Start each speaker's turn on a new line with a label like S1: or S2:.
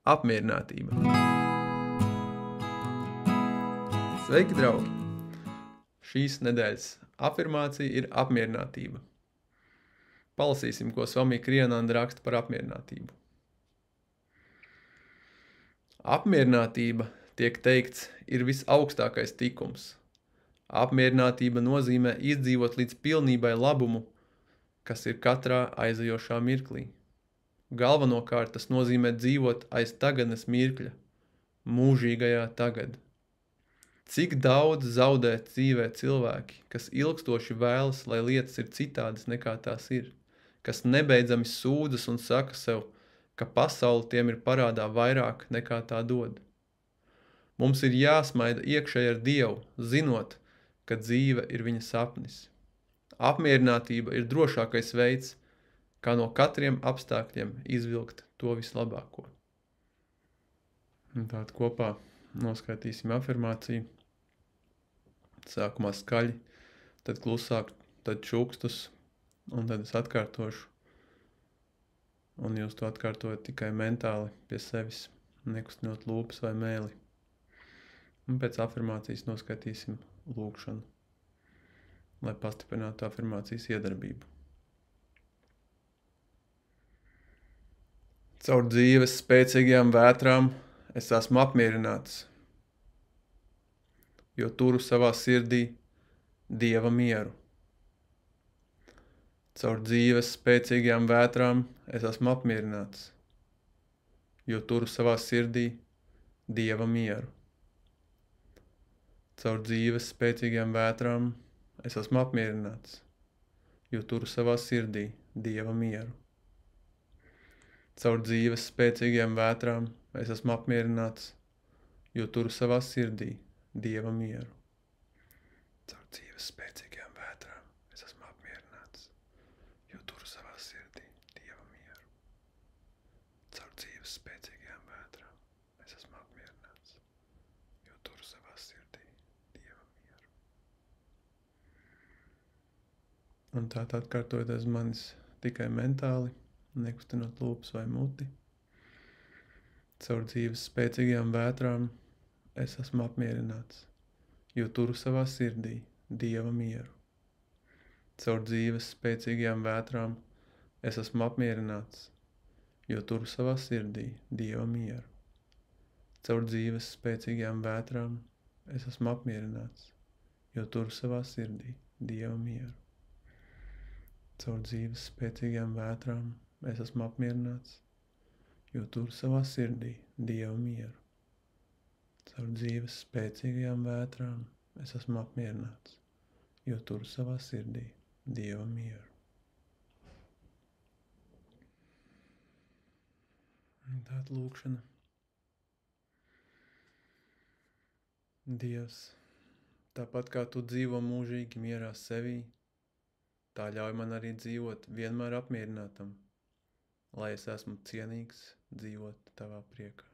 S1: Apmierinātība. Sveiki, draugi! Šīs nedēļas afirmācija ir apmierinātība. Palasīsim, ko Svamija Krienanda raksta par apmierinātību. Apmierinātība, tiek teikts, ir visaugstākais tikums. Apmierinātība nozīmē izdzīvot līdz pilnībai labumu, kas ir katrā aizejošā mirklī. Galvenokārt tas nozīmē dzīvot aiz tagadnes mirkļa, mūžīgajā tagad. Cik daudz zaudē dzīvē cilvēki, kas ilgstoši vēlas, lai lietas ir citādas nekā tās ir, kas nebeidzami sūdzas un saka sev, ka pasaule tiem ir parādā vairāk nekā tā dod. Mums ir jāsmaida iekšēji ar Dievu, zinot, ka dzīve ir viņa sapnis. Apmierinātība ir drošākais veids, kā no katriem apstākļiem izvilkt to vislabāko. Un tātad kopā noskaitīsim afirmāciju. Sākumā skaļi, tad klusāk, tad čukstus, un tad es atkārtošu. Un jūs to atkārtojat tikai mentāli pie sevis, nekustinot lūpas vai mēli. Un pēc afirmācijas noskaitīsim lūkšanu, lai pastiprinātu afirmācijas iedarbību. Caur dzīves spēcīgajām vētrām es esmu apmierināts, jo turu savā sirdī Dieva mieru. Caur dzīves spēcīgajām vētrām es esmu apmierināts, jo turu savā sirdī Dieva mieru. Caur dzīves spēcīgajām vētrām es esmu apmierināts, jo turu savā sirdī Dieva mieru. Caur dzīves spēcīgajām vētrām es esmu apmierināts, jo turu savā sirdī Dieva mieru. Caur dzīves spēcīgajām vētrām es esmu apmierināts, jo turu savā sirdī Dieva mieru. Caur dzīves spēcīgajām vētrām es esmu apmierināts, jo turu savā sirdī Dieva mieru. Un tā atkārtojot aiz manis tikai mentāli, nekustinot lūpas vai muti. Caur dzīves spēcīgajām vētrām es esmu apmierināts, jo turu savā sirdī Dieva mieru. Caur dzīves spēcīgajām vētrām es esmu apmierināts, jo turu savā sirdī Dieva mieru. Caur dzīves spēcīgajām vētrām es esmu apmierināts, jo turu savā sirdī Dieva mieru. Caur dzīves spēcīgajām vētrām es esmu apmierināts, jo turu savā sirdī Dieva mieru. Caur dzīves spēcīgajām vētrām es esmu apmierināts, jo turu savā sirdī Dieva mieru. Tāda lūkšana. Dievs, tāpat kā tu dzīvo mūžīgi mierā sevī, tā ļauj man arī dzīvot vienmēr apmierinātam, lai es esmu cienīgs dzīvot tavā priekā.